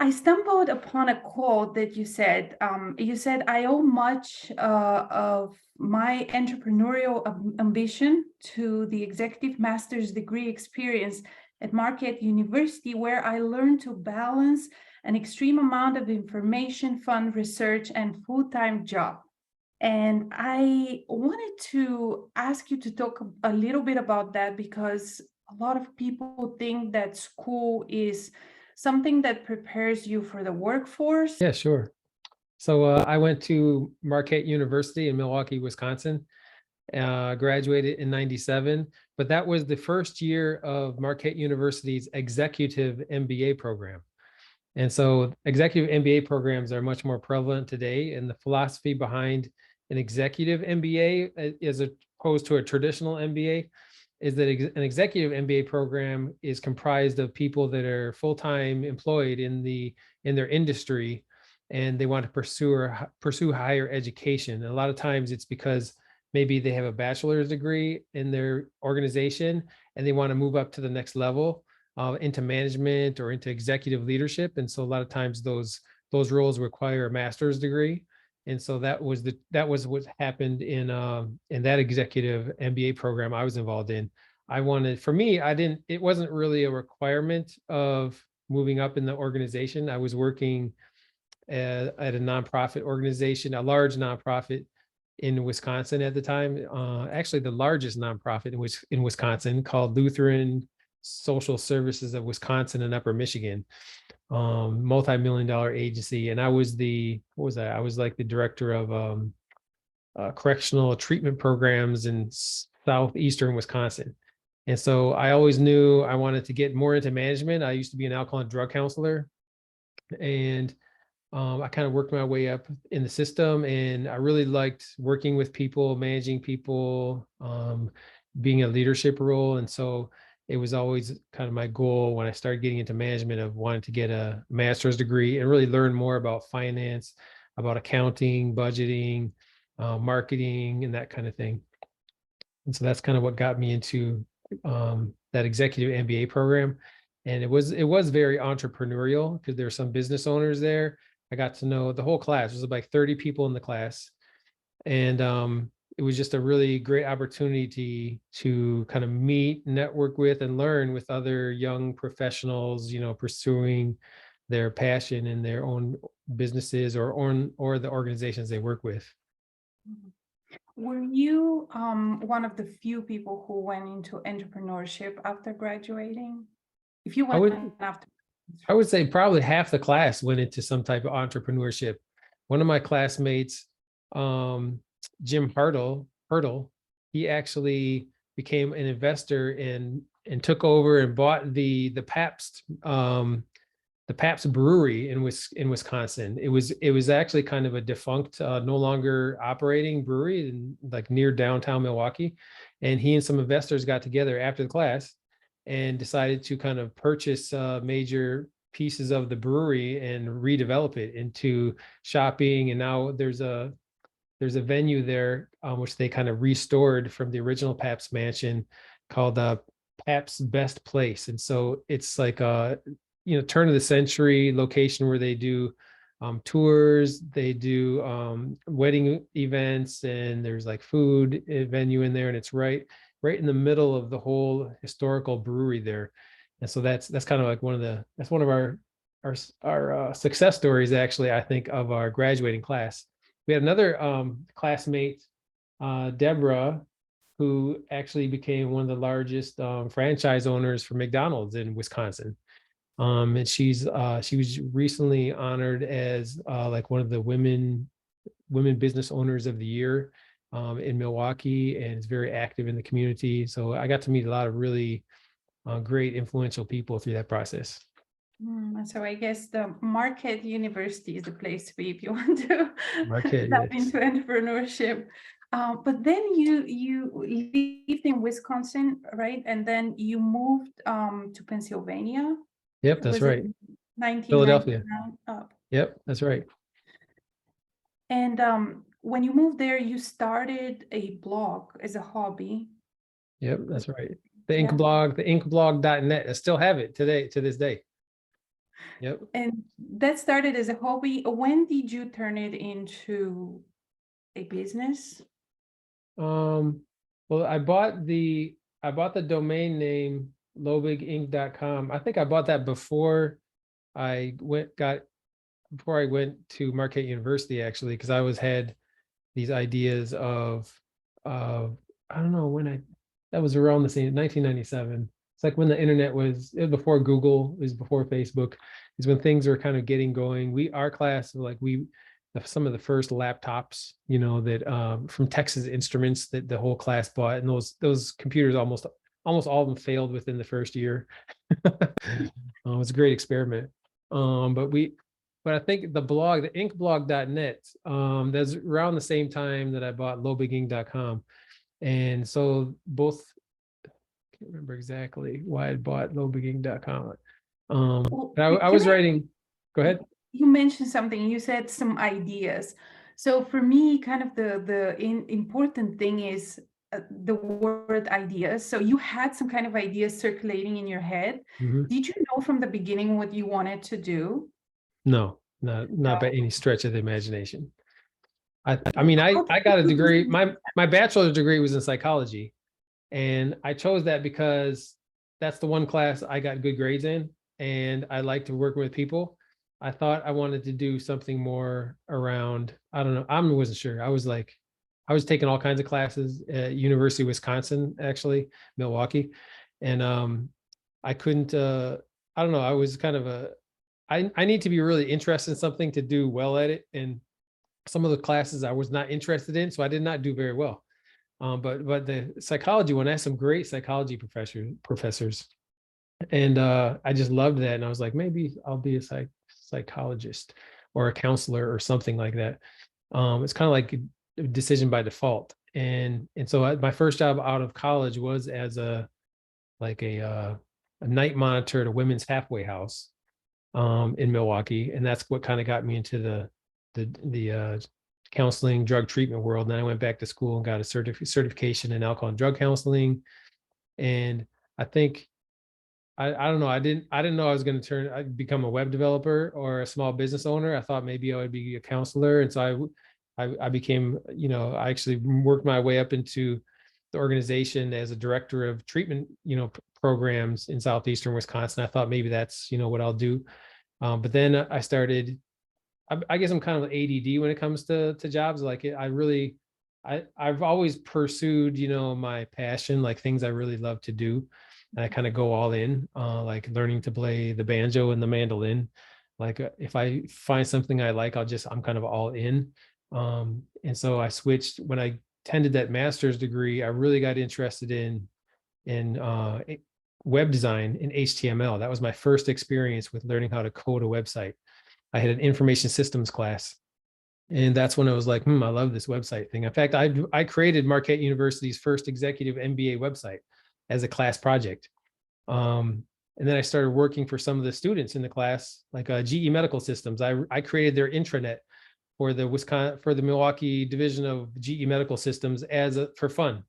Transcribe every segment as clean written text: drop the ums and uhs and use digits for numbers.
I stumbled upon a quote that you said. You said, I owe much of my entrepreneurial ambition to the executive master's degree experience at Marquette University, where I learned to balance an extreme amount of information, fund research, and full-time job. And I wanted to ask you to talk a little bit about that, because a lot of people think that school is something that prepares you for the workforce. Yeah, sure. So I went to Marquette University in Milwaukee, Wisconsin, graduated in 97, but that was the first year of Marquette University's executive MBA program. And so executive MBA programs are much more prevalent today. And the philosophy behind an executive MBA as opposed to a traditional MBA is that an executive MBA program is comprised of people that are full-time employed in their industry, and they want to pursue higher education. And a lot of times it's because maybe they have a bachelor's degree in their organization and they want to move up to the next level into management or into executive leadership. And so a lot of times those roles require a master's degree. And so that was what happened in that executive MBA program I was involved in. It wasn't really a requirement of moving up in the organization. I was working at a nonprofit organization, a large nonprofit in Wisconsin at the time, actually the largest nonprofit in Wisconsin, called Lutheran Social Services of Wisconsin and Upper Michigan, multi-million-dollar agency. And I was I was like the director of correctional treatment programs in southeastern Wisconsin. And so I always knew I wanted to get more into management. I used to be an alcohol and drug counselor, and I kind of worked my way up in the system, and I really liked working with people, managing people, being a leadership role. And so it was always kind of my goal when I started getting into management of wanting to get a master's degree and really learn more about finance, about accounting, budgeting, marketing, and that kind of thing. And so that's kind of what got me into that executive MBA program. And it was very entrepreneurial because there were some business owners there. I got to know the whole class. There was like 30 people in the class. And it was just a really great opportunity to kind of meet, network with, and learn with other young professionals, pursuing their passion in their own businesses or the organizations they work with. Were you one of the few people who went into entrepreneurship after graduating? If you went after, I would say probably half the class went into some type of entrepreneurship. One of my classmates, Jim Hurdle, he actually became an investor and took over and bought the Pabst brewery in Wisconsin. It was actually kind of a defunct, no longer operating brewery in like near downtown Milwaukee. And he and some investors got together after the class and decided to kind of purchase major pieces of the brewery and redevelop it into shopping. And now there's a venue there, which they kind of restored from the original Pabst mansion, called Pabst's Best Place. And so it's like a turn of the century location where they do tours, they do wedding events, and there's like food venue in there, and it's right in the middle of the whole historical brewery there. And so that's kind of like one of our success stories, actually, I think, of our graduating class. We had another classmate, Deborah, who actually became one of the largest franchise owners for McDonald's in Wisconsin. And she was recently honored as like one of the women business owners of the year in Milwaukee, and is very active in the community. So I got to meet a lot of really great, influential people through that process. So I guess the Marquette University is the place to be if you want to dive into entrepreneurship. But then you lived in Wisconsin, right? And then you moved to Pennsylvania. Yep, that's right. Philadelphia. Yep, that's right. And when you moved there, you started a blog as a hobby. Yep, that's right. The Ink blog, the inkblog.net. I still have it to this day. Yep. And that started as a hobby. When did you turn it into a business? Well, I bought the domain name loebiginc.com. I think I bought that I before I went to Marquette University, actually, because I was had these ideas of I don't know when that was around the same 1997. It's like when the internet it was before Google, it was before Facebook, is when things were kind of getting going. Our class, like some of the first laptops, that from Texas Instruments that the whole class bought, and those computers almost all of them failed within the first year. It was a great experiment. But I think the inkblog.net, that's around the same time that I bought loebiging.com. And so both, I can't remember exactly why I bought loebiging.com. Well, But I can was writing, go ahead. you mentioned something, you said some ideas. So for me, kind of the important thing is the word ideas. So you had some kind of ideas circulating in your head. Mhm. Did you know from the beginning what you wanted to do? No, not by any stretch of the imagination. I Well, mean, how did I you got a put those degree. things? My bachelor's degree was in psychology. And I chose that because that's the one class I got good grades in, and I like to work with people. I thought I wanted to do something more around, I don't know, I wasn't sure. I was taking all kinds of classes at University of Wisconsin, actually, Milwaukee. And I couldn't, I don't know, I was kind of I need to be really interested in something to do well at it. And some of the classes I was not interested in, so I did not do very well. But the psychology one, I had some great psychology professors, and I just loved that. And I was like, maybe I'll be a psychologist or a counselor or something like that. It's kind of like a decision by default. And so my first job out of college was as like a night monitor at a women's halfway house in Milwaukee, and that's what kind of got me into the counseling drug treatment world. And then I went back to school and got a certification in alcohol and drug counseling. And I think I don't know, I didn't know I was going to I'd become a web developer or a small business owner. I thought maybe I would be a counselor. And so I became, I actually worked my way up into the organization as a director of treatment, programs in southeastern Wisconsin. I thought maybe that's, what I'll do. But then I started, I guess I'm kind of ADD when it comes to jobs. Like I've always pursued, my passion, like things I really love to do. And I kind of go all in, like learning to play the banjo and the mandolin. Like if I find something I like, I'm kind of all in. And so I switched when I attended that master's degree. I really got interested in web design in HTML. That was my first experience with learning how to code a website. I had an information systems class, and that's when I was like, I love this website thing. In fact, I created Marquette University's first executive MBA website as a class project. And then I started working for some of the students in the class, like GE Medical Systems. I created their intranet for the Milwaukee division of GE Medical Systems for fun.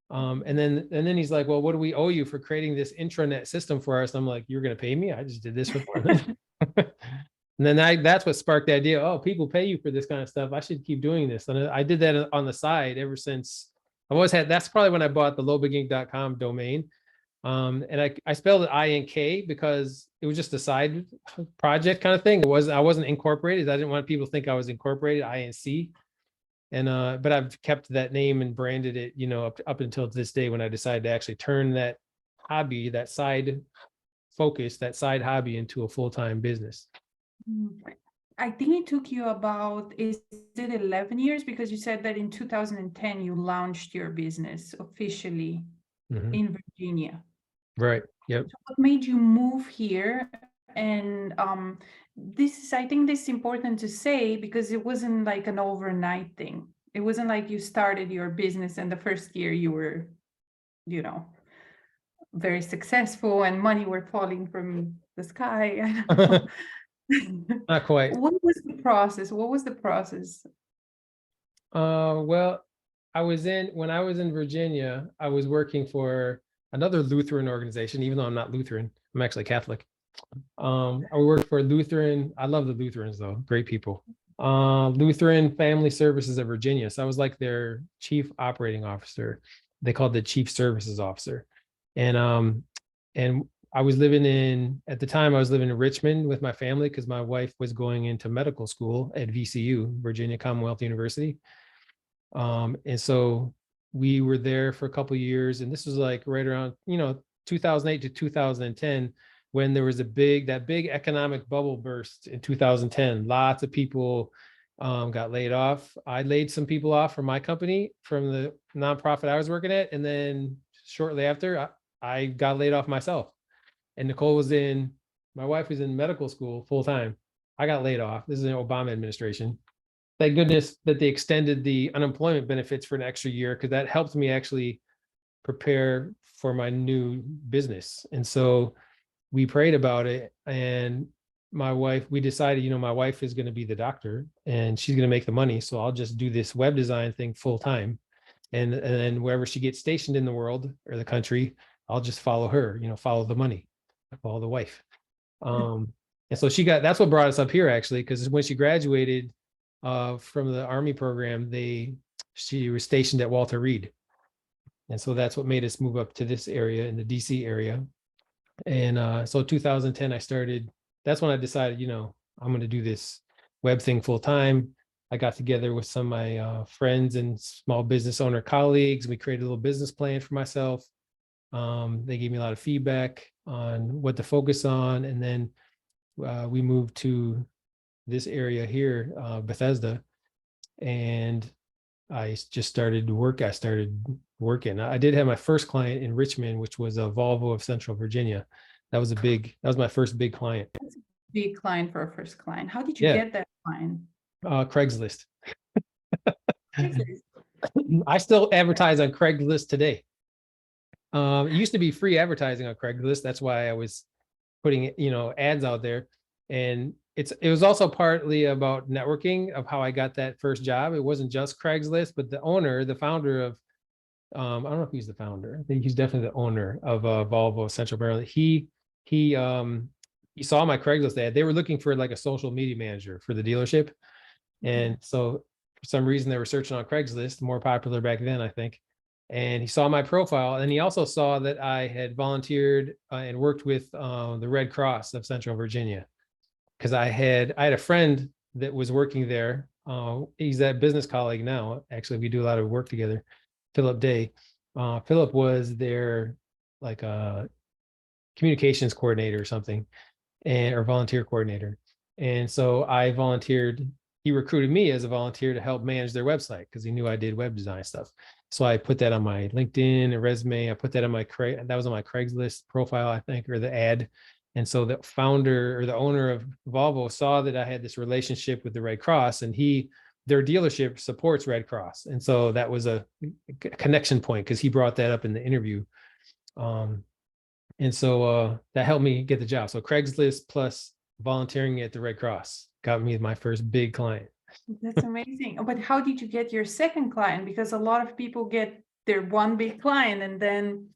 And then he's like, well, what do we owe you for creating this intranet system for us? I'm like, you're going to pay me? I just did this for fun. And then that's what sparked the idea. Oh, people pay you for this kind of stuff. I should keep doing this. And I did that on the side ever since. That's probably when I bought the loebiging.com domain. And I spelled it INK because it was just a side project kind of thing. I wasn't incorporated. I didn't want people to think I was incorporated, INC. And but I've kept that name and branded it, up until this day when I decided to actually turn that hobby, that side focus, that side hobby into a full-time business. I think it took you about, is it 11 years? Because you said that in 2010 you launched your business officially Mhm. in Virginia. Right. Yep. So what made you move here? And I think this is important to say because it wasn't like an overnight thing. It wasn't like you started your business and the first year you were, you know, very successful and money were falling from the sky. I don't know. Not quite. What was the process? What was the process? Well, when I was in Virginia, I was working for another Lutheran organization, even though I'm not Lutheran, I'm actually Catholic. I worked for Lutheran. I love the Lutherans though, great people. Lutheran Family Services of Virginia. So I was like their chief operating officer. They called the chief services officer. And I was living at the time I was living in Richmond with my family because my wife was going into medical school at VCU, Virginia Commonwealth University. And so we were there for a couple of years, and this was like right around, 2008 to 2010, when there was that big economic bubble burst in 2010. Lots of people got laid off. I laid some people off from my company, from the nonprofit I was working at, and then shortly after, I got laid off myself. And my wife was in medical school full time. I got laid off. This is an Obama administration. Thank goodness that they extended the unemployment benefits for an extra year, because that helped me actually prepare for my new business. And so we prayed about it, and we decided, my wife is going to be the doctor and she's going to make the money. So I'll just do this web design thing full time. And then wherever she gets stationed in the world or the country, I'll just follow her, follow the money, follow the wife. And so that's what brought us up here, actually, because when she graduated from the Army program, she was stationed at Walter Reed. And so that's what made us move up to this area, in the DC area. And so 2010, that's when I decided, I'm going to do this web thing full time. I got together with some of my friends and small business owner colleagues. We created a little business plan for myself. They gave me a lot of feedback on what to focus on. And then we moved to this area here, Bethesda, and I just started work. I started working. I did have my first client in Richmond, which was a Volvo of Central Virginia. That was my first big client. That's a big client for a first client. How did you Yeah. get that client? Craigslist. Craigslist. I still advertise on Craigslist today. It used to be free advertising on Craigslist. That's why I was putting, ads out there. And it was also partly about networking, of how I got that first job. It wasn't just Craigslist, but the founder of, I don't know if he's the founder. I think he's definitely the owner of Volvo Central Maryland. He saw my Craigslist ad. They were looking for like a social media manager for the dealership. And so for some reason they were searching on Craigslist, more popular back then, I think. And he saw my profile, and he also saw that I had volunteered and worked with the Red Cross of Central Virginia, because I had a friend that was working there. He's a business colleague now. Actually, we do a lot of work together. Philip Day. Philip was their like a communications coordinator or something, or volunteer coordinator. And so I volunteered. He recruited me as a volunteer to help manage their website, because he knew I did web design stuff. So I put that on my LinkedIn and resume. I put that on that was on my Craigslist profile, I think, or the ad. And so the founder or the owner of Volvo saw that I had this relationship with the Red Cross, and their dealership supports Red Cross. And so that was a connection point, because he brought that up in the interview. And so that helped me get the job. So Craigslist plus volunteering at the Red Cross got me my first big client. That's amazing. But how did you get your second client? Because a lot of people get their one big client and then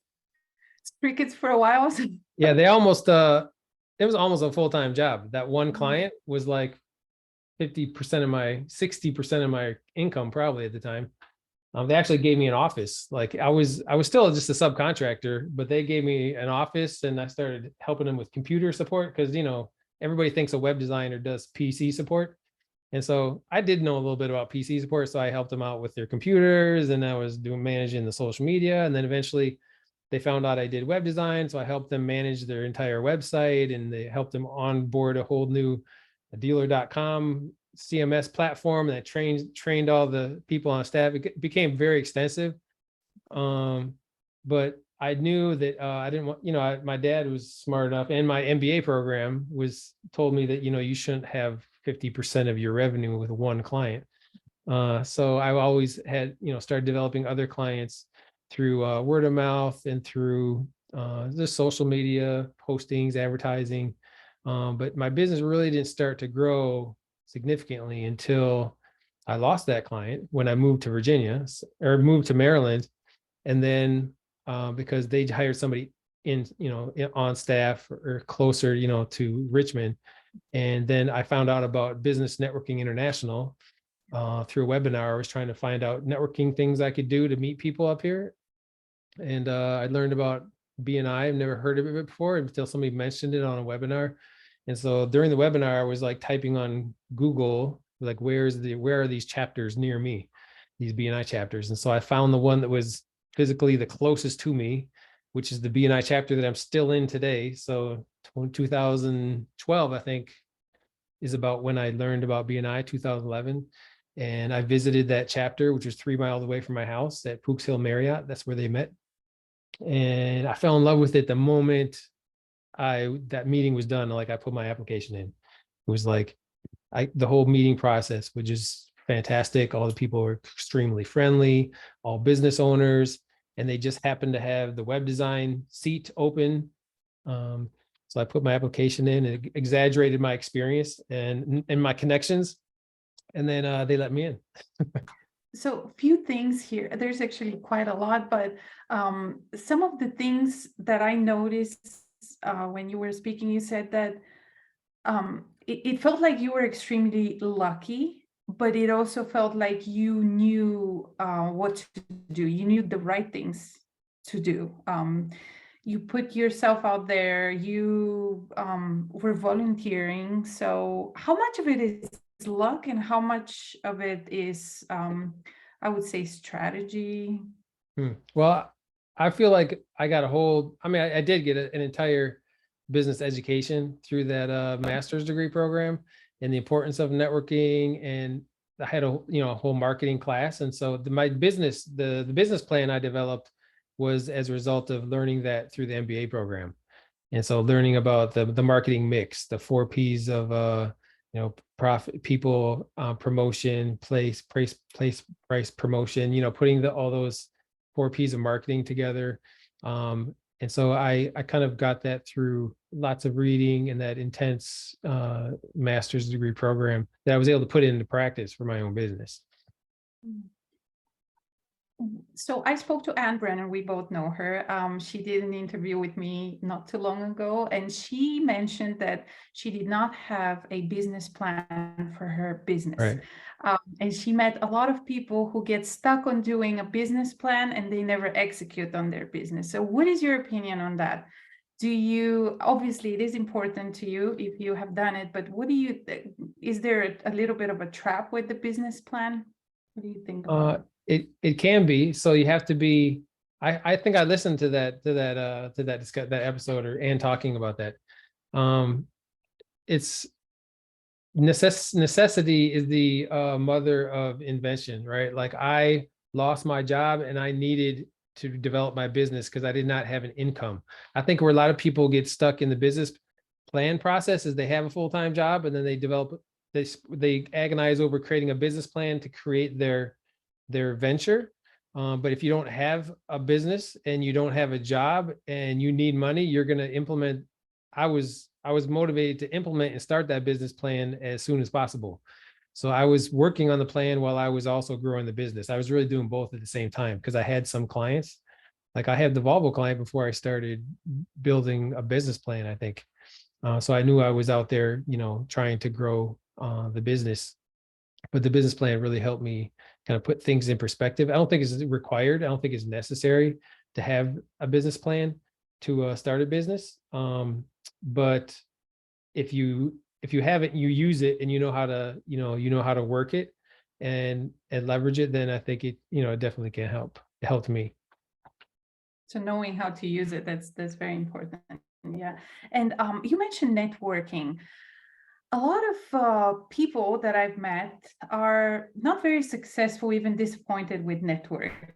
it's crickets for a while. Yeah, it was almost a full-time job. That one client was like 60% of my income probably at the time. They actually gave me an office. Like I was still just a subcontractor, but they gave me an office, and I started helping them with computer support, because everybody thinks a web designer does PC support. And so I did know a little bit about PC support. So I helped them out with their computers, and I was managing the social media. And then eventually they found out I did web design. So I helped them manage their entire website, and they helped them onboard a whole new dealer.com CMS platform that trained all the people on staff. It became very extensive. But I knew that I didn't want, my dad was smart enough, and my MBA program told me that, you shouldn't have 50% of your revenue with one client. So I always had, started developing other clients through word of mouth and through the social media postings, advertising. But my business really didn't start to grow significantly until I lost that client when I moved to Virginia, or moved to Maryland. And then because they hired somebody on staff or closer, to Richmond. And then I found out about Business Networking International through a webinar. I was trying to find out networking things I could do to meet people up here. And I learned about BNI. I've never heard of it before until somebody mentioned it on a webinar. And so during the webinar, I was like typing on Google, like, where are these chapters near me, these BNI chapters. And so I found the one that was physically the closest to me, which is the BNI chapter that I'm still in today. So 2012, I think, is about when I learned about BNI, 2011. And I visited that chapter, which was 3 miles away from my house at Pooks Hill Marriott. That's where they met. And I fell in love with it the moment that meeting was done. Like, I put my application in. It was like, the whole meeting process was just fantastic. All the people were extremely friendly, all business owners, and they just happened to have the web design seat open. So I put my application in and exaggerated my experience and my connections, and then they let me in. So a few things here. There's actually quite a lot, but some of the things that I noticed when you were speaking, you said that it felt like you were extremely lucky, but it also felt like you knew what to do. You knew the right things to do. You put yourself out there. You were volunteering. So how much of it is luck and how much of it is, I would say, strategy? Well, I feel like I got I did get an entire business education through that master's degree program, and the importance of networking. And I had a whole marketing class. And so my business, the business plan I developed was as a result of learning that through the MBA program. And so learning about the marketing mix, the 4 Ps of profit, people, promotion, price, promotion, putting all those 4 Ps of marketing together. And so I kind of got that through lots of reading and that intense master's degree program that I was able to put into practice for my own business. So I spoke to Anne Brennan. We both know her. She did an interview with me not too long ago, and she mentioned that she did not have a business plan for her business. Right. And she met a lot of people who get stuck on doing a business plan and they never execute on their business. So what is your opinion on that? Obviously it is important to you if you have done it, but is there a little bit of a trap with the business plan? What do you think about it? It can be. So you have to be. I think I listened to that episode, or Ann talking about that. It's necessity is the mother of invention, right? Like, I lost my job and I needed to develop my business because I did not have an income. I think where a lot of people get stuck in the business plan process is they have a full-time job and then they agonize over creating a business plan to create their venture. But if you don't have a business and you don't have a job and you need money, you're going to implement. I was motivated to implement and start that business plan as soon as possible. So I was working on the plan while I was also growing the business. I was really doing both at the same time because I had some clients. Like, I had the Volvo client before I started building a business plan, I think. So I knew I was out there, trying to grow the business. But the business plan really helped me kind of put things in perspective. I don't think it's required. I don't think it's necessary to have a business plan to start a business. But if you have it, you use it, and you know how to work it and leverage it, then I think it definitely can help. It helped me. So knowing how to use it, that's very important. Yeah. And you mentioned networking. A lot of people that I've met are not very successful, even disappointed with networking.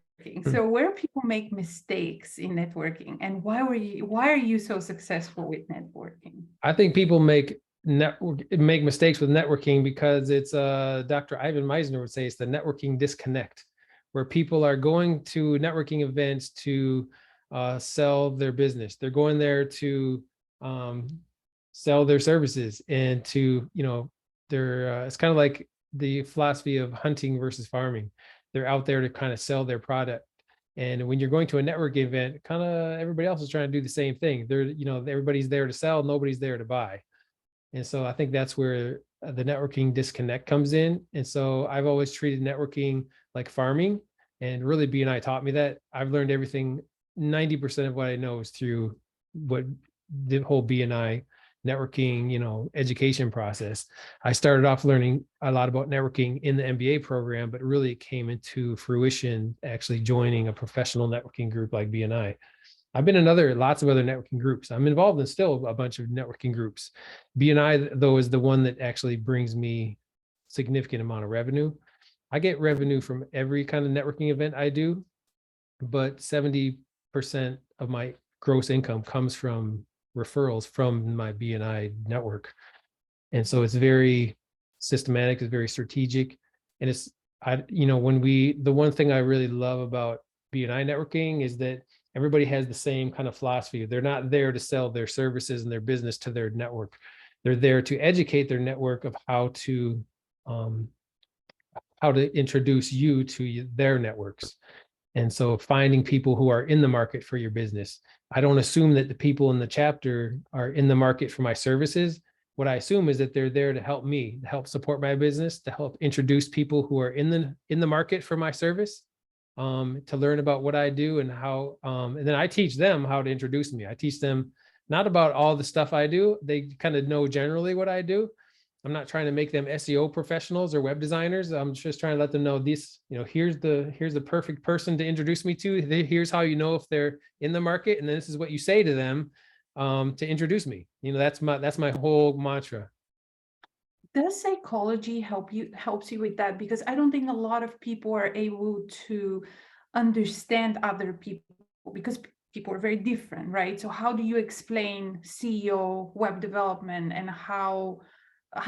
So where people make mistakes in networking, and why are you so successful with networking? I think people make mistakes with networking because it's Dr. Ivan Meisner would say it's the networking disconnect, where people are going to networking events to sell their business. They're going there to sell their services and to, it's kind of like the philosophy of hunting versus farming. They're out there to kind of sell their product. And when you're going to a networking event, kind of everybody else is trying to do the same thing. They're, everybody's there to sell, nobody's there to buy. And so I think that's where the networking disconnect comes in. And so I've always treated networking like farming, and really BNI taught me that. I've learned everything, 90% of what I know is through what the whole BNI networking, education process. I started off learning a lot about networking in the MBA program, but really it came into fruition actually joining a professional networking group like BNI. I've been in lots of other networking groups. I'm involved in still a bunch of networking groups. BNI, though, is the one that actually brings me significant amount of revenue. I get revenue from every kind of networking event I do, but 70% of my gross income comes from referrals from my BNI network. And so it's very systematic, it's very strategic. And the one thing I really love about BNI networking is that everybody has the same kind of philosophy. They're not there to sell their services and their business to their network. They're there to educate their network of how to introduce you to their networks. And so finding people who are in the market for your business. I don't assume that the people in the chapter are in the market for my services. What I assume is that they're there to help me, to help support my business, to help introduce people who are in the market for my service, to learn about what I do and how, and then I teach them how to introduce me. I teach them not about all the stuff I do. They kind of know generally what I do. I'm not trying to make them SEO professionals or web designers. I'm just trying to let them know this, here's the perfect person to introduce me to. Here's how you know if they're in the market. And then this is what you say to them to introduce me. That's my whole mantra. Does psychology helps you with that? Because I don't think a lot of people are able to understand other people, because people are very different, right? So how do you explain SEO, web development, and how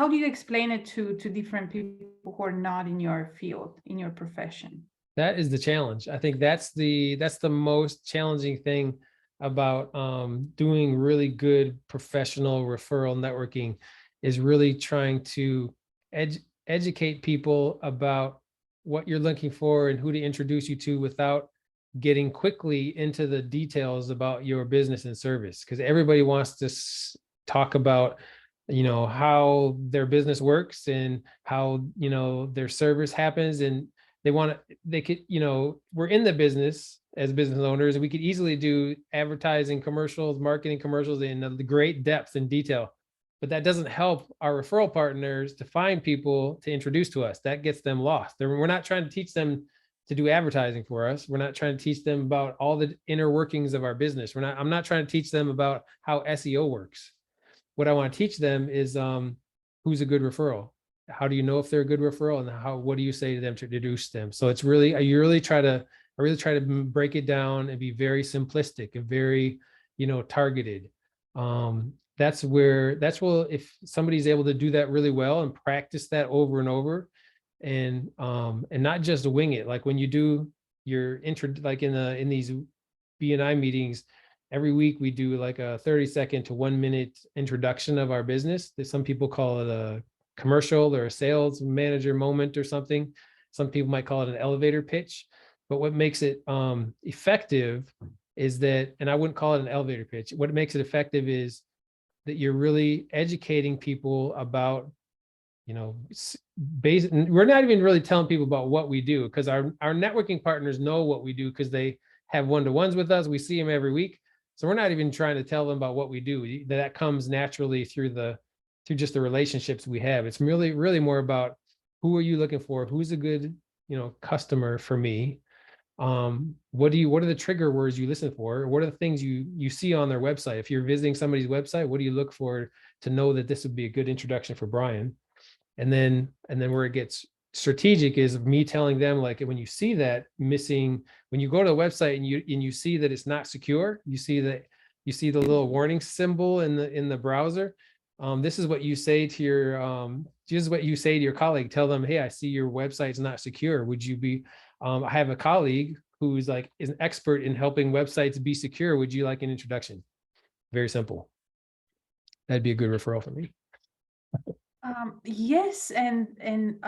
do you explain it to different people who are not in your field, in your profession? That is the challenge. I think that's the most challenging thing about doing really good professional referral networking, is really trying to educate people about what you're looking for and who to introduce you to without getting quickly into the details about your business and service. Because everybody wants to talk about how their business works and how their service happens, and we're in the business as business owners, we could easily do advertising commercials, marketing commercials in the great depth and detail, but that doesn't help our referral partners to find people to introduce to us. That gets them lost. We're not trying to teach them to do advertising for us. We're not trying to teach them about all the inner workings of our business. I'm not trying to teach them about how SEO works. What I want to teach them is who's a good referral. How do you know if they're a good referral, and what do you say to them to introduce them? So it's really, I really try to break it down and be very simplistic and very, targeted. That's where if somebody's able to do that really well and practice that over and over, and not just wing it. Like when you do your intro, like in these BNI meetings, every week we do like a 30-second to 1-minute introduction of our business. Some people call it a commercial or a sales manager moment or something. Some people might call it an elevator pitch. But what makes it effective is that, and I wouldn't call it an elevator pitch. What makes it effective is that you're really educating people about, we're not even really telling people about what we do, because our networking partners know what we do because they have one-to-ones with us. We see them every week. So we're not even trying to tell them about what we do. That comes naturally through just the relationships we have. It's really, really more about who are you looking for? Who's a good, customer for me? What are the trigger words you listen for? What are the things you see on their website? If you're visiting somebody's website, what do you look for to know that this would be a good introduction for Brian? And then where it gets strategic is me telling them, like, when you see that missing, when you go to the website and you see that it's not secure, you see the little warning symbol in the browser. This is what you say to your colleague. Tell them, hey, I see your website's not secure. Would you be, I have a colleague who's is an expert in helping websites be secure. Would you like an introduction? Very simple. That'd be a good referral for me. Yes, and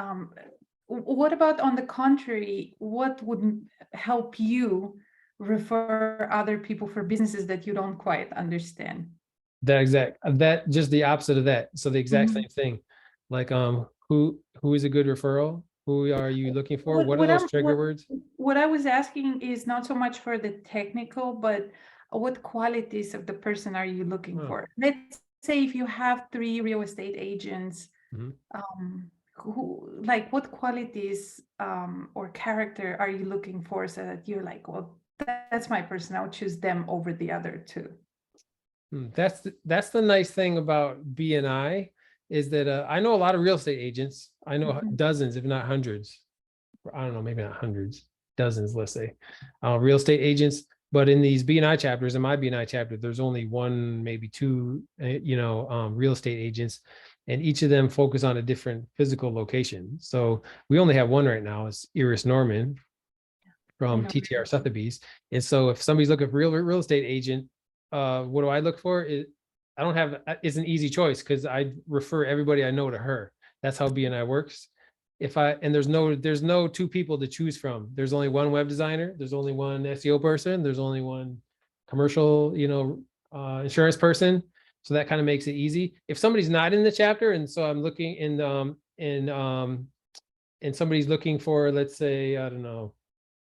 what about on the contrary? What would help you refer other people for businesses that you don't quite understand. That just the opposite of that. So the exact Mhm. same thing. Like, who is a good referral? Who are you looking for? What What are what those I'm trigger words? what I was asking is not so much for the technical, but what qualities of the person are you looking Oh, for? Let's say if you have three real estate agents, mhm. who like what qualities or character are you looking for so that you're like, well, that's my person. I'll choose them over the other two. That's the nice thing about BNI is that I know a lot of real estate agents. I know Mhm. dozens, if not hundreds. I don't know, maybe not hundreds, dozens, let's say, real estate agents. But in these BNI chapters, in my BNI chapter, there's only one, maybe two, real estate agents, and each of them focus on a different physical location. So we only have one right now. It's Iris Norman I from know. TTR Sotheby's. And so if somebody's looking for real estate agent, what do I look for? I don't have, it's an easy choice because I refer everybody I know to her. That's how BNI works. And there's no two people to choose from. There's only one web designer, there's only one SEO person, there's only one commercial, insurance person. So that kind of makes it easy. If somebody's not in the chapter, and so I'm looking and somebody's looking for, let's say, I don't know,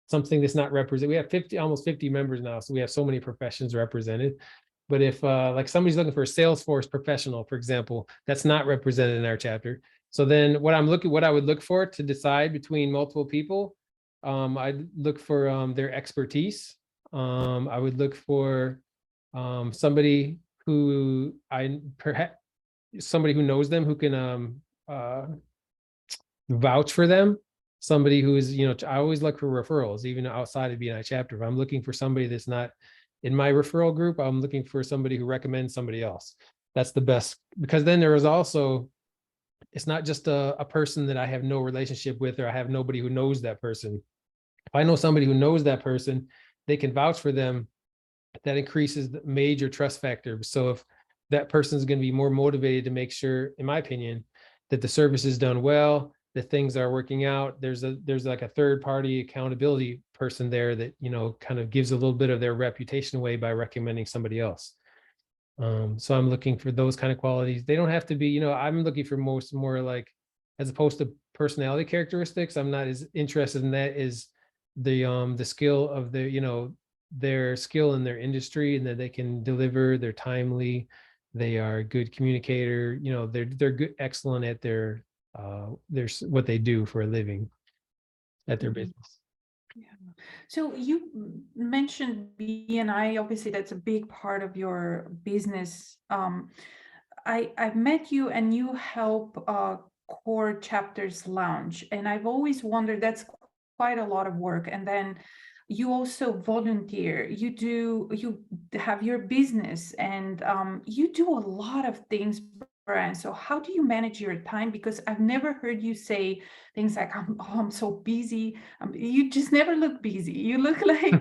something that's not represented. We have almost 50 members now, so we have so many professions represented. But if like somebody's looking for a Salesforce professional, for example, that's not represented in our chapter. So then what I would look for to decide between multiple people, I'd look for their expertise. I would look for somebody who perhaps somebody who knows them, who can vouch for them. Somebody who is, I always look for referrals, even outside of BNI chapter. If I'm looking for somebody that's not in my referral group, I'm looking for somebody who recommends somebody else. That's the best, because then there is also, it's not just a person that I have no relationship with, or I have nobody who knows that person. If I know somebody who knows that person, they can vouch for them. That increases the major trust factor. So if that person is going to be more motivated to make sure, in my opinion, that the service is done well, that things are working out, there's like a third party accountability person there that, kind of gives a little bit of their reputation away by recommending somebody else. So I'm looking for those kind of qualities. They don't have to be, I'm looking for more like, as opposed to personality characteristics, I'm not as interested in that as the skill of their skill in their industry, and that they can deliver, they're timely, they are a good communicator, they're good, excellent at their what they do for a living at their Mhm. business. Yeah. So you mentioned BNI. Obviously, that's a big part of your business. I've met you, and you help core chapters launch, and I've always wondered, that's quite a lot of work. And then you also volunteer. You have your business, and you do a lot of things, Brian. So how do you manage your time? Because I've never heard you say things like, I'm so busy. You just never look busy. You look like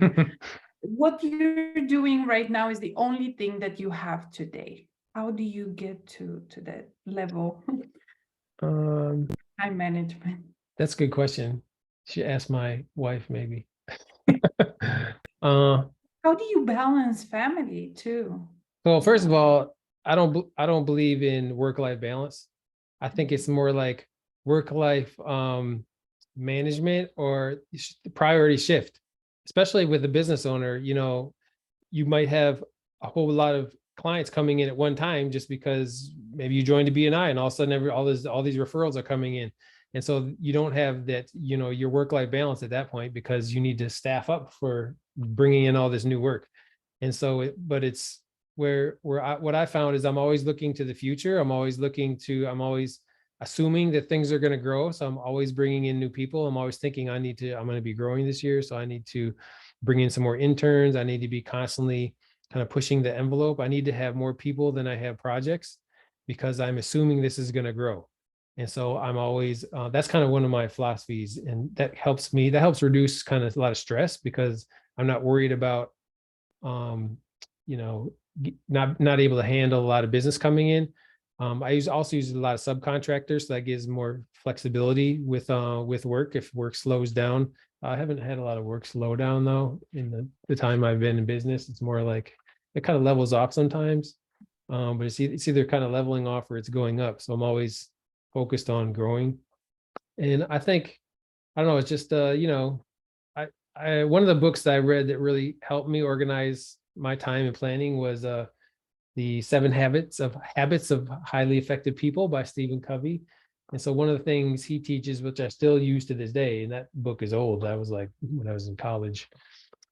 what you're doing right now is the only thing that you have today. How do you get to that level? um Time management. that's a good question. Should ask my wife, maybe. uh How do you balance family too? Well, You first know. of all, I don't believe in work-life balance. I think it's more like work-life management, or priority shift. Especially with a business owner, you might have a whole lot of clients coming in at one time, just because maybe you joined a BNI and all of a sudden all these referrals are coming in. And so you don't have that, your work-life balance at that point, because you need to staff up for bringing in all this new work. And so, but it's what I found is I'm always looking to the future. I'm always assuming that things are going to grow. So I'm always bringing in new people. I'm always thinking I'm going to be growing this year. So I need to bring in some more interns. I need to be constantly kind of pushing the envelope. I need to have more people than I have projects, because I'm assuming this is going to grow. And so I'm always, that's kind of one of my philosophies. And that helps reduce kind of a lot of stress, because I'm not worried about, um, you know, not able to handle a lot of business coming in. I also use a lot of subcontractors, so that gives more flexibility with work. If work slows down, I haven't had a lot of work slow down though in the time I've been in business. It's more like it kind of levels off sometimes. But it's either kind of leveling off or it's going up. So I'm always focused on growing. And I think, I don't know, it's just I one of the books that I read that really helped me organize my time and planning was the Seven Habits of Highly Effective People by Stephen Covey. And so one of the things he teaches, which I still use to this day, and that book is old. I was like when I was in college.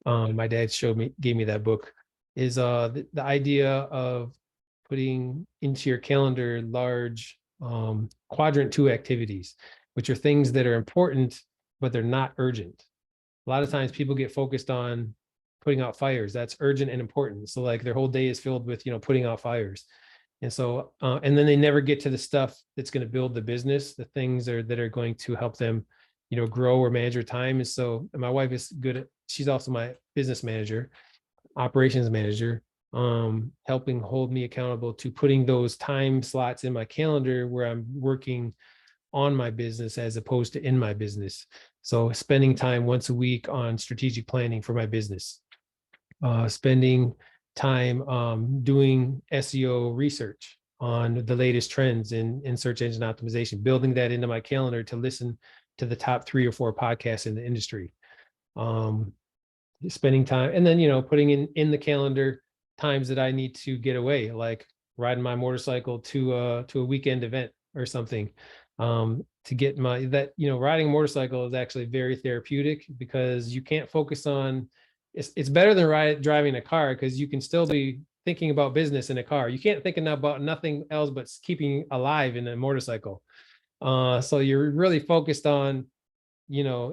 My dad gave me that book, is the idea of putting into your calendar large quadrant 2 activities, which are things that are important, but they're not urgent. A lot of times people get focused on putting out fires. That's urgent and important. So like their whole day is filled with, putting out fires. And so, and then they never get to the stuff that's going to build the business, the things that are going to help them, grow or manage their time. And so and my wife is good at, she's also my business manager, operations manager, helping hold me accountable to putting those time slots in my calendar where I'm working on my business as opposed to in my business. So spending time once a week on strategic planning for my business, spending time doing SEO research on the latest trends in search engine optimization, building that into my calendar to listen to the top 3 or 4 podcasts in the industry. Spending time and then, putting in the calendar times that I need to get away, like riding my motorcycle to a weekend event or something. To get riding a motorcycle is actually very therapeutic because you can't focus on it's better than driving a car because you can still be thinking about business in a car. You can't think about nothing else but keeping alive in a motorcycle. So you're really focused on,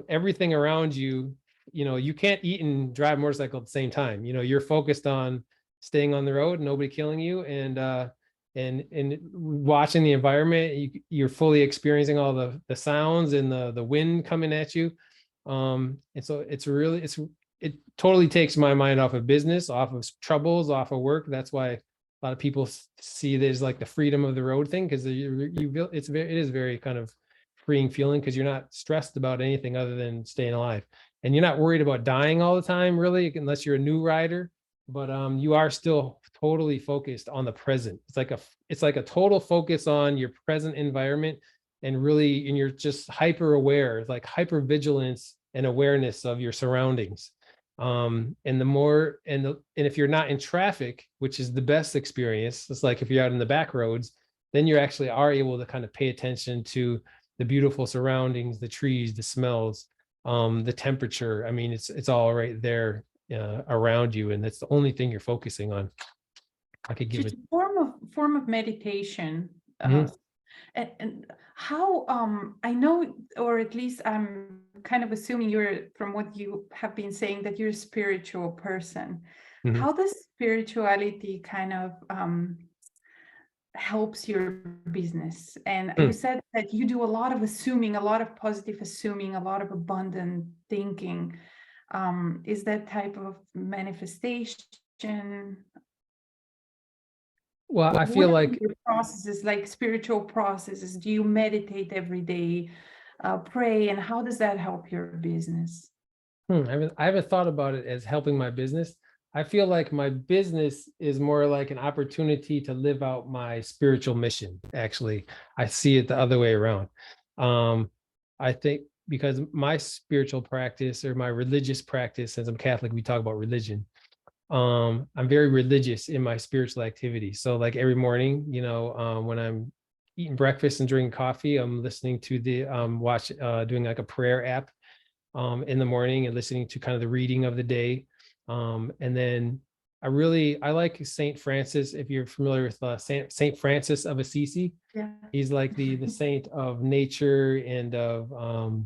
everything around you. You can't eat and drive a motorcycle at the same time. You're focused on staying on the road, nobody killing you, and watching the environment. You're fully experiencing all the sounds and the wind coming at you. And so it totally takes my mind off of business, off of troubles, off of work. That's why a lot of people see there's like the freedom of the road thing, because it is very kind of freeing feeling because you're not stressed about anything other than staying alive, and you're not worried about dying all the time, really, unless you're a new rider. But you are still totally focused on the present. It's like a total focus on your present environment, and you're just hyper aware, like hyper vigilance and awareness of your surroundings. And if you're not in traffic, which is the best experience, it's like if you're out in the back roads, then you actually are able to kind of pay attention to the beautiful surroundings, the trees, the smells, the temperature. I mean, it's all right there around you, and that's the only thing you're focusing on. I could give It's it a form of meditation. Mhm. And how I know, or at least I'm kind of assuming from what you have been saying, that you're a spiritual person. Mhm. How does spirituality kind of helps your business? And you Hmm. said that you do a lot of assuming, a lot of positive assuming, a lot of abundant thinking. Is that type of manifestation? Well, I What feel are like your processes, like spiritual processes? Do you meditate every day, pray, and how does that help your business? I haven't thought about it as helping my business. I feel like my business is more like an opportunity to live out my spiritual mission. Actually, I see it the other way around. Um, I think because my spiritual practice or my religious practice, since I'm Catholic, we talk about religion. I'm very religious in my spiritual activity. So like every morning, when I'm eating breakfast and drinking coffee, I'm listening to doing like a prayer app in the morning and listening to kind of the reading of the day. And then I like Saint Francis. If you're familiar with Saint Francis of Assisi, Yeah. he's like the saint of nature and of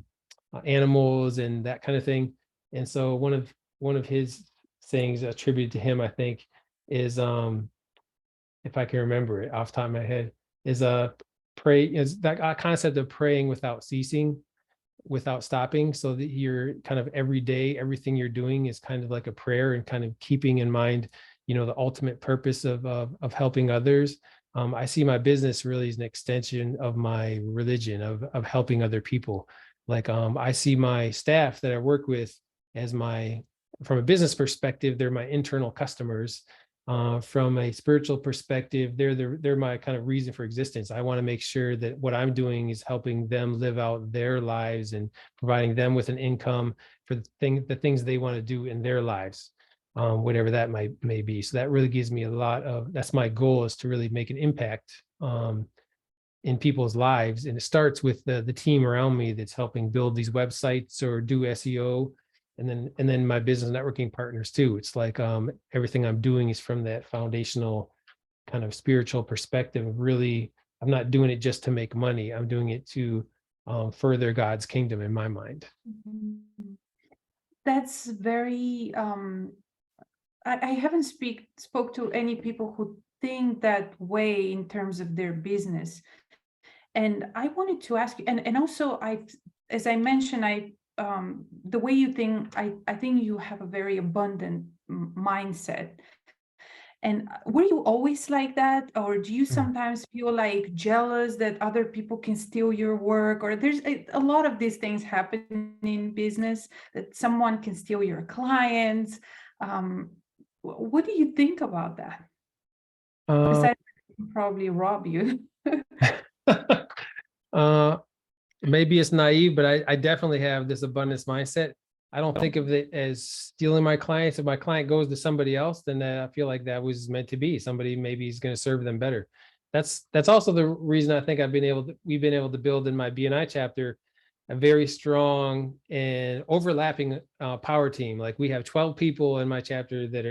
animals and that kind of thing. And so one of his sayings attributed to him, I think, is if I can remember it off the top of my head, is pray is that concept of praying without ceasing, without stopping, so that you're kind of every day, everything you're doing is kind of like a prayer, and kind of keeping in mind, the ultimate purpose of helping others. I see my business really as an extension of my religion of helping other people. Like I see my staff that I work with as from a business perspective, they're my internal customers. From a spiritual perspective, they're my kind of reason for existence. I want to make sure that what I'm doing is helping them live out their lives and providing them with an income for the things they want to do in their lives, whatever that may be. So that really gives me that's my goal, is to really make an impact in people's lives. And it starts with the team around me that's helping build these websites or do SEO. And then my business networking partners too. It's like everything I'm doing is from that foundational kind of spiritual perspective of really, I'm not doing it just to make money. I'm doing it to further God's kingdom in my mind. That's very, I haven't spoke to any people who think that way in terms of their business. And I wanted to ask you, and also as I mentioned, the way you think, I think you have a very abundant mindset. And were you always like that? Or do you sometimes feel like jealous that other people can steal your work? Or there's a lot of these things happen in business, that someone can steal your clients. What do you think about that? Besides, probably rob you. Maybe it's naive, but I definitely have this abundance mindset. I don't think of it as stealing my clients. If my client goes to somebody else, then I feel like that was meant to be. Somebody maybe is going to serve them better. That's also the reason I think we've been able to build in my BNI chapter a very strong and overlapping power team. Like we have 12 people in my chapter that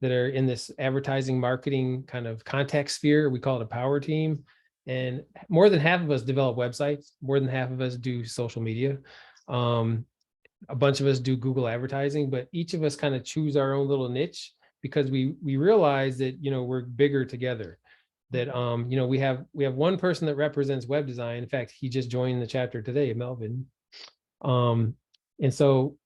are in this advertising marketing kind of contact sphere. We call it a power team. And more than half of us develop websites. More than half of us do social media. A bunch of us do Google advertising, but each of us kind of choose our own little niche because we realize that, we're bigger together. That, we have one person that represents web design. In fact, he just joined the chapter today, Melvin. And so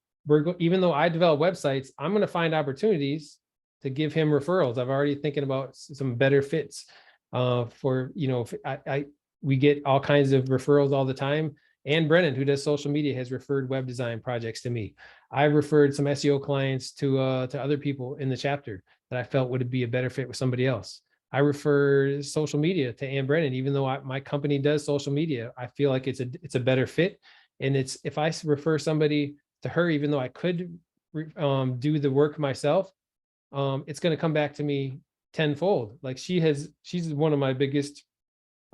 even though I develop websites, I'm going to find opportunities to give him referrals. I've already thinking about some better fits we get all kinds of referrals all the time. And Brennan, who does social media, has referred web design projects to me. I referred some SEO clients to other people in the chapter that I felt would be a better fit with somebody else. I refer social media to Ann Brennan, even though my company does social media. I feel like it's a better fit. And if I refer somebody to her, even though I could do the work myself, it's going to come back to me tenfold. Like she's one of my biggest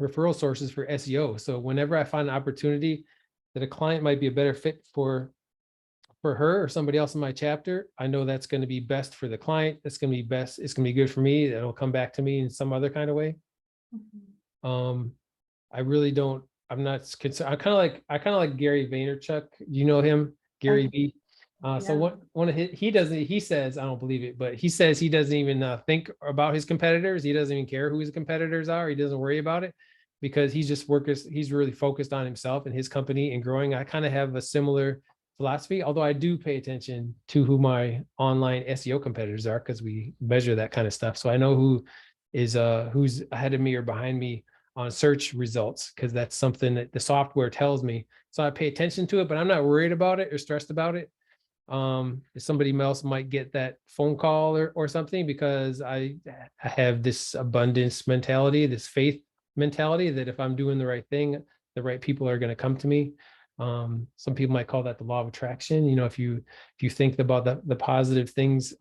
referral sources for SEO. So whenever I find an opportunity that a client might be a better fit for her or somebody else in my chapter, I know that's going to be best for the client. That's going to be best. It's going to be good for me. It'll come back to me in some other kind of way. I really don't, I'm not concerned. I kind of like Gary Vaynerchuk. You know him, Gary V. So one of he says, I don't believe it, but he says he doesn't even think about his competitors. He doesn't even care who his competitors are. He doesn't worry about it because he's really focused on himself and his company and growing. I kind of have a similar philosophy, although I do pay attention to who my online SEO competitors are because we measure that kind of stuff. So I know who's ahead of me or behind me on search results because that's something that the software tells me. So I pay attention to it, but I'm not worried about it or stressed about it. If somebody else might get that phone call or something because I have this abundance mentality, this faith mentality that if I'm doing the right thing, the right people are going to come to me. Some people might call that the law of attraction. If you think about the positive things,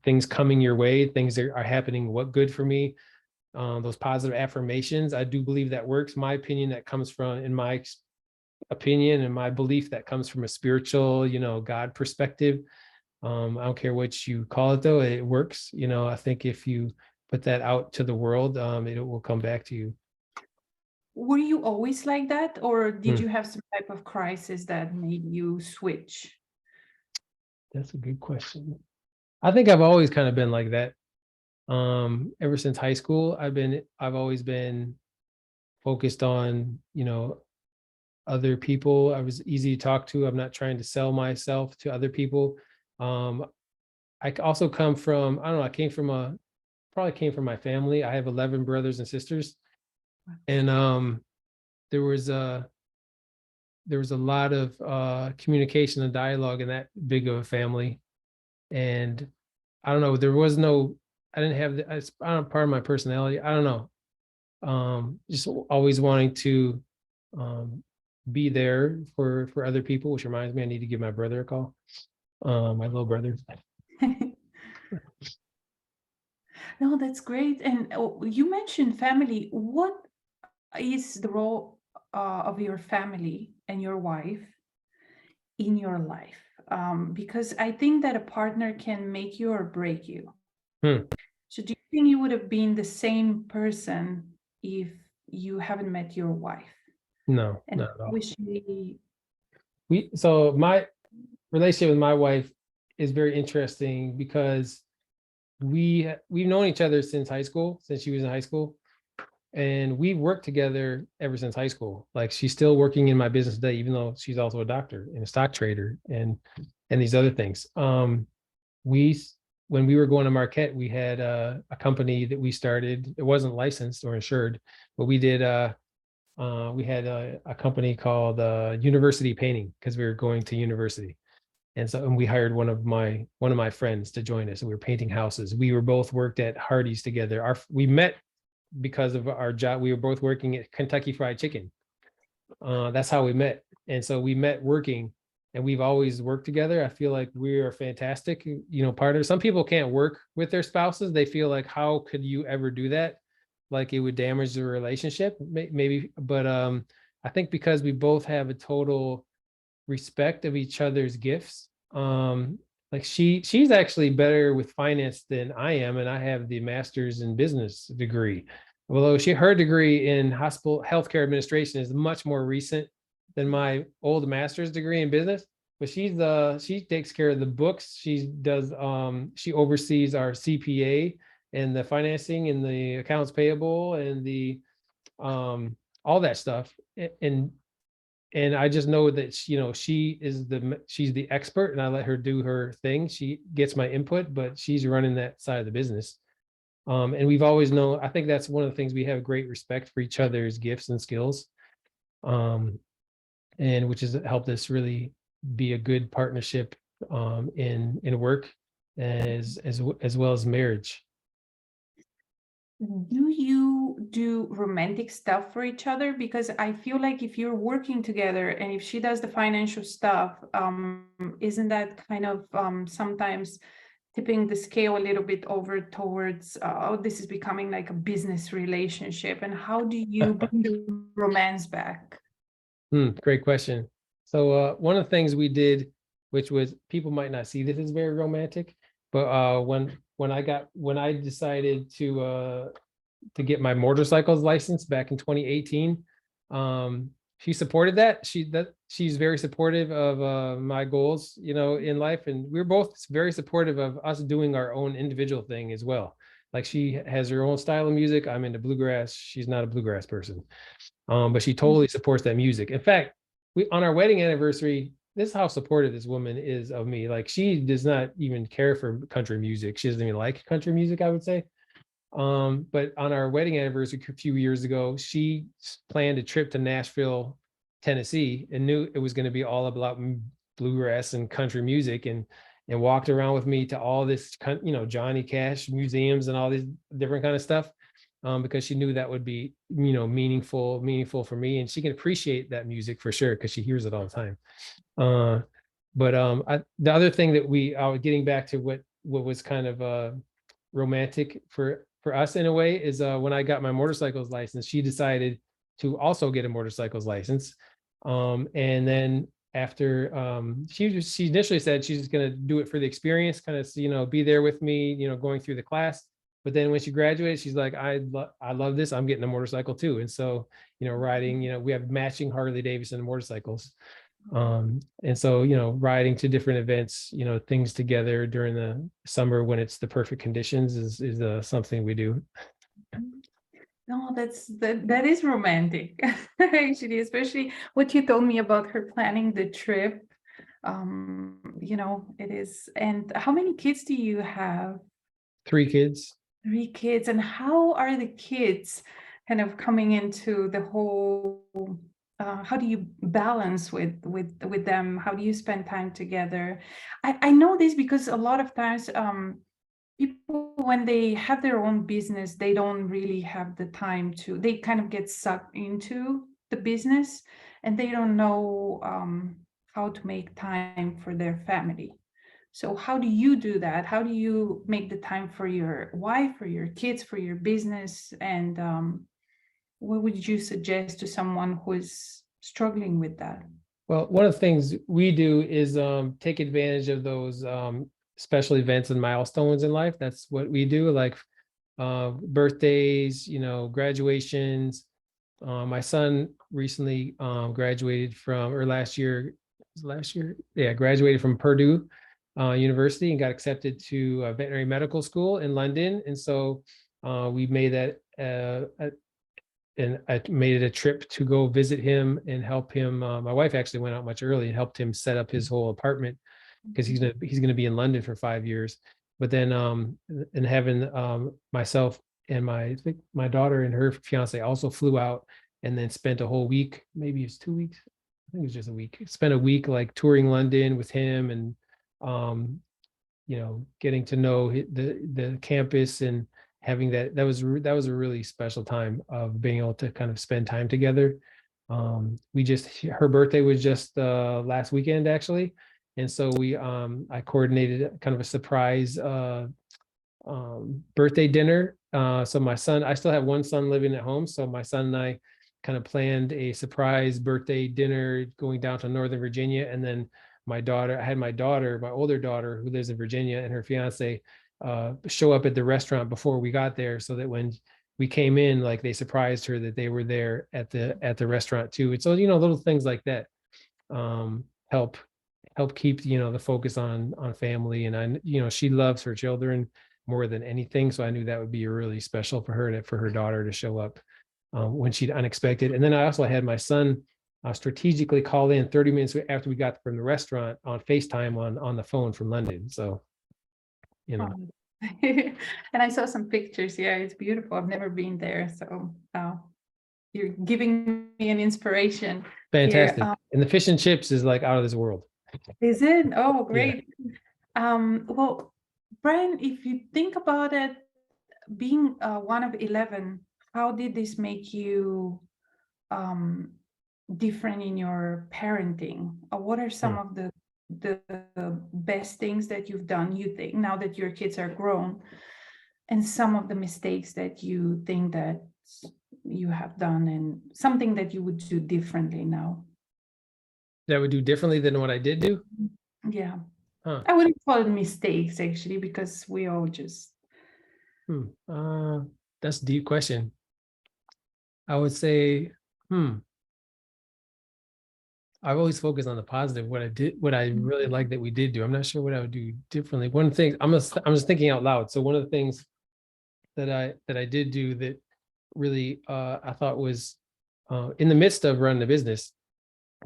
things coming your way, things are happening, what good for me, those positive affirmations, I do believe that works. My opinion, that comes from, in my opinion and my belief, that comes from a spiritual, God perspective. I don't care what you call it though, it works. I think if you put that out to the world, it will come back to you. Were you always like that, or did you have some type of crisis that made you switch? That's a good question. I think I've always kind of been like that. Ever since high school, I've always been focused on, other people. I was easy to talk to. I'm not trying to sell myself to other people. I also come from, I don't know, probably came from my family. I have 11 brothers and sisters. And there was there was a lot of communication and dialogue in that big of a family. And I don't know, there was no, I didn't have the, it's, I don't know, part of my personality. I don't know. Just always wanting to be there for other people, which reminds me, I need to give my brother a call. My little brother. No, that's great. And you mentioned family. What is the role of your family and your wife in your life? Because I think that a partner can make you or break you. Hmm. So do you think you would have been the same person if you haven't met your wife? No, And not at all. how is she? So my relationship with my wife is very interesting because we've known each other since high school, since she was in high school. And we've worked together ever since high school. Like she's still working in my business today, even though she's also a doctor and a stock trader and these other things. We when we were going to Marquette, we had a company that we started. It wasn't licensed or insured, but we did. We had a company called University Painting because we were going to university, and we hired one of my friends to join us. And we were painting houses. We were both worked at Hardee's together. We met because of our job. We were both working at Kentucky Fried Chicken. That's how we met. And so we met working, and we've always worked together. I feel like we are fantastic, partners. Some people can't work with their spouses. They feel like, how could you ever do that? Like it would damage the relationship, maybe. But I think because we both have a total respect of each other's gifts. Like she's actually better with finance than I am, and I have the master's in business degree. Although her degree in hospital healthcare administration is much more recent than my old master's degree in business. But she takes care of the books. She oversees our CPA and the financing and the accounts payable and the all that stuff. And I just know that she's the expert, and I let her do her thing. She gets my input, but she's running that side of the business. And we've always known, I think that's one of the things, we have great respect for each other's gifts and skills. And which has helped us really be a good partnership in work as well as marriage. Do you do romantic stuff for each other? Because I feel like if you're working together and if she does the financial stuff, isn't that kind of sometimes tipping the scale a little bit over towards, oh, this is becoming like a business relationship? And how do you bring the romance back? Great question. So one of the things we did, which was, people might not see this as very romantic, but when I decided to get my motorcycles license back in 2018, she supported that. She's very supportive of my goals, in life, and we're both very supportive of us doing our own individual thing as well. Like she has her own style of music. I'm into bluegrass. She's not a bluegrass person. But she totally supports that music. In fact, on our wedding anniversary, this is how supportive this woman is of me. Like she does not even care for country music. She doesn't even like country music, I would say. But on our wedding anniversary a few years ago, she planned a trip to Nashville, Tennessee, and knew it was going to be all about bluegrass and country music, and walked around with me to all this, Johnny Cash museums and all these different kind of stuff. Because she knew that would be, meaningful for me, and she can appreciate that music for sure because she hears it all the time. But the other thing that getting back to what was kind of romantic for us in a way is when I got my motorcycles license, she decided to also get a motorcycles license. And then after she initially said she's just going to do it for the experience, kind of, be there with me, going through the class. But then when she graduated, she's like, I love this. I'm getting a motorcycle too. And so, riding, we have matching Harley Davidson motorcycles. And so, riding to different events, things together during the summer when it's the perfect conditions is something we do. No, that is romantic, actually, especially what you told me about her planning the trip. It is. And how many kids do you have? 3 kids. 3 kids. And how are the kids kind of coming into the whole how do you balance with them? How do you spend time together? I know this because a lot of times people, when they have their own business, they don't really have the time to, they kind of get sucked into the business and they don't know how to make time for their family. So how do you do that? How do you make the time for your wife, for your kids, for your business? And what would you suggest to someone who is struggling with that? Well, one of the things we do is take advantage of those special events and milestones in life. That's what we do, like birthdays, graduations. My son recently graduated from, or last year, yeah, graduated from Purdue University and got accepted to a veterinary medical school in London. And so we made that and I made it a trip to go visit him and help him. My wife actually went out much early and helped him set up his whole apartment because he's gonna be in London for 5 years. But then and having myself and my daughter and her fiance also flew out and then spent a whole week, maybe it's 2 weeks. I think it was just a week. Spent a week like touring London with him and getting to know the campus and having that was a really special time of being able to kind of spend time together. Her birthday was just last weekend actually. And so I coordinated kind of a surprise birthday dinner. So my son, I still have one son living at home. So my son and I kind of planned a surprise birthday dinner going down to Northern Virginia. And then I had my older daughter who lives in Virginia and her fiance show up at the restaurant before we got there so that when we came in, like they surprised her that they were there at the restaurant too. And so, little things like that help keep, the focus on family. And she loves her children more than anything. So I knew that would be really special for her daughter to show up when she'd unexpected. And then I also had my son strategically call in 30 minutes after we got from the restaurant on FaceTime on the phone from London. So, And I saw some pictures. Yeah, it's beautiful. I've never been there. So you're giving me an inspiration. Fantastic. Here. And the fish and chips is like out of this world. Is it? Oh, great. Yeah. Well, Brian, if you think about it, being one of 11, how did this make you different in your parenting? What are some of the best things that you've done, you think, now that your kids are grown, and some of the mistakes that you think that you have done and something that you would do differently now? That I would do differently than what I did do? Yeah. Huh. I wouldn't call it mistakes actually, because we all just That's a deep question. I would say, I've always focused on the positive, what I really like that we did do. I'm not sure what I would do differently. One thing, I'm just thinking out loud. So one of the things that I did do that really I thought was in the midst of running the business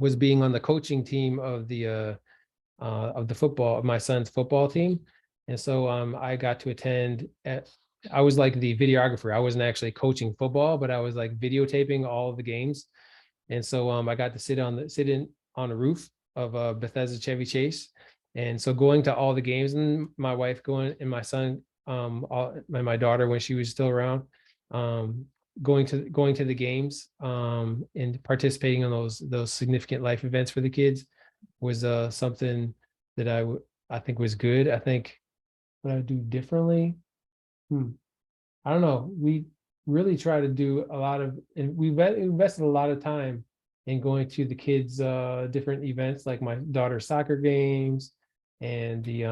was being on the coaching team of the football, of my son's football team. And so I got to attend I was like the videographer. I wasn't actually coaching football, but I was like videotaping all of the games. And so I got to sit in on the roof of Bethesda Chevy Chase. And so going to all the games, and my wife going, and my son, my daughter when she was still around, going to the games and participating in those significant life events for the kids was something that I think was good. I think what I would do differently. I don't know. We really try to do a lot of, and we invested a lot of time in going to the kids' different events, like my daughter's soccer games. And the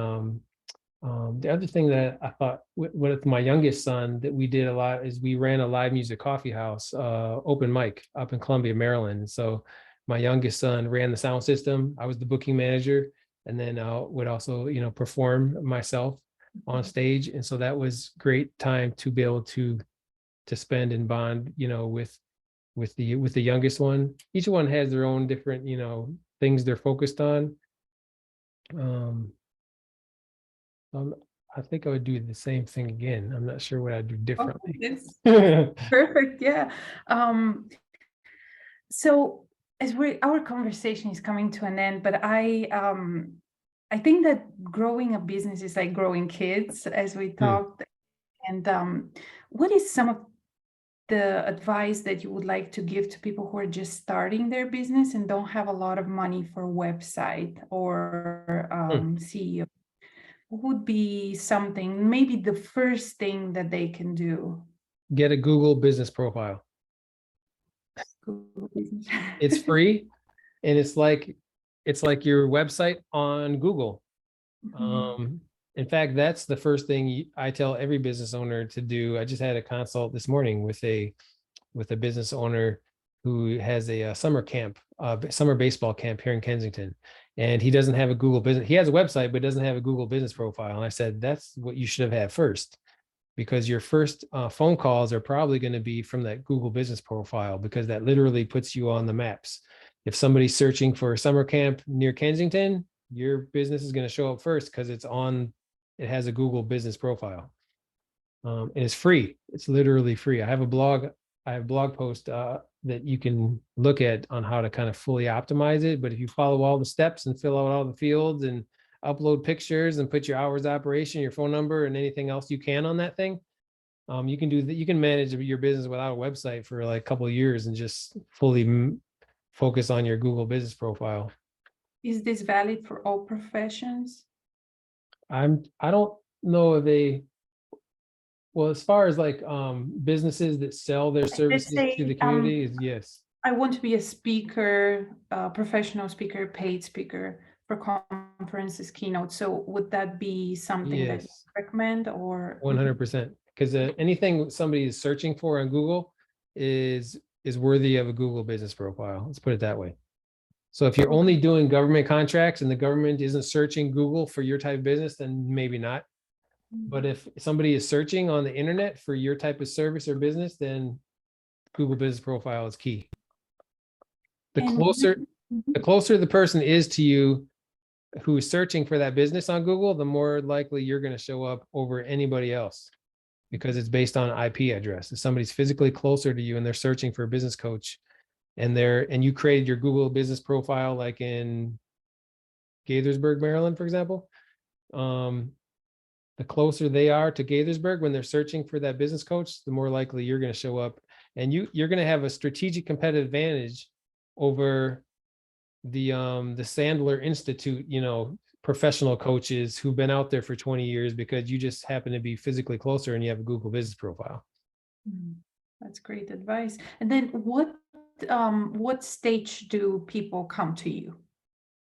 other thing that I thought with my youngest son that we did a lot is we ran a live music coffee house open mic up in Columbia, Maryland. And so my youngest son ran the sound system. I was the booking manager, and then would also, perform myself on stage. And so that was great time to be able to spend and bond, with the youngest one. Each one has their own different, things they're focused on. I think I would do the same thing again. I'm not sure what I'd do differently. Perfect. Yeah. So as our conversation is coming to an end, but I think that growing a business is like growing kids, as we talked. And what is some of the advice that you would like to give to people who are just starting their business and don't have a lot of money for website or CEO? What would be something, maybe the first thing that they can do? Get a Google business profile. Google Business. It's free, and it's like your website on Google. Mhm. In fact, that's the first thing I tell every business owner to do. I just had a consult this morning with a business owner who has a summer camp, summer baseball camp here in Kensington, and he doesn't have a Google business. He has a website, but doesn't have a Google business profile. And I said, that's what you should have had first, because your first phone calls are probably going to be from that Google business profile, because that literally puts you on the maps. If somebody's searching for a summer camp near Kensington, your business is going to show up first because it has a Google business profile. And it's free. It's literally free. I have a blog post that you can look at on how to kind of fully optimize it. But if you follow all the steps and fill out all the fields and upload pictures and put your hours of operation, your phone number, and anything else you can on that thing, you can do that. You can manage your business without a website for like a couple of years and just fully focus on your Google business profile. Is this valid for all professions? I don't know if well, as far as like businesses that sell their Let's services to the say community, is yes. I want to be a speaker, a professional speaker, paid speaker for conferences, keynotes. So would that be something that you Yes, recommend or? 100%. Because anything somebody is searching for on Google is worthy of a Google business profile. Let's put it that way. So if you're only doing government contracts and the government isn't searching Google for your type of business, then maybe not. But if somebody is searching on the internet for your type of service or business, then Google business profile is key. The And closer the person is to you who is searching for that business on Google, the more likely you're going to show up over anybody else, because it's based on IP address. If somebody's physically closer to you and they're searching for a business coach, and you created your Google business profile like in Gaithersburg, Maryland, for example, the closer they are to Gaithersburg when they're searching for that business coach, the more likely you're going to show up, and you're going to have a strategic competitive advantage over the Sandler Institute, professional coaches who've been out there for 20 years, because you just happen to be physically closer and you have a Google business profile. That's great advice. And then what stage do people come to you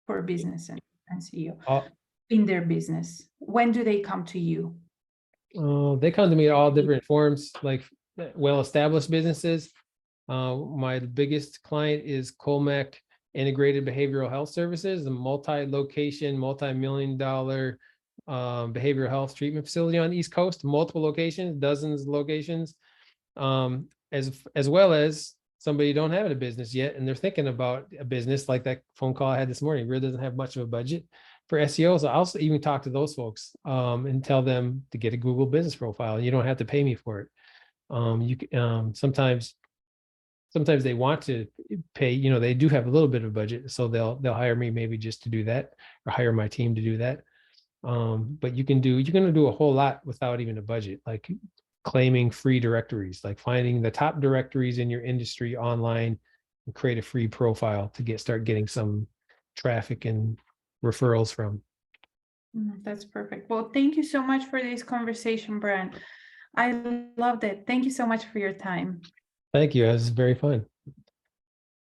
for business and CEO in their business? When do they come to you? They come to me at all different forms, like well-established businesses. My biggest client is Colmac Integrated Behavioral Health Services, a multi-location, multi-million-dollar behavioral health treatment facility on the East Coast, multiple locations, dozens of locations, as well as somebody who don't have a business yet and they're thinking about a business, like that phone call I had this morning. Really doesn't have much of a budget for SEO. So I'll also even talk to those folks and tell them to get a Google business profile. You don't have to pay me for it. Sometimes they want to pay, they do have a little bit of budget, so they'll hire me maybe just to do that, or hire my team to do that. But you're going to do a whole lot without even a budget, like claiming free directories, like finding the top directories in your industry online and create a free profile to start getting some traffic and referrals from. That's perfect. Well, thank you so much for this conversation, Brent. I loved it. Thank you so much for your time. Thank you. It was very fun.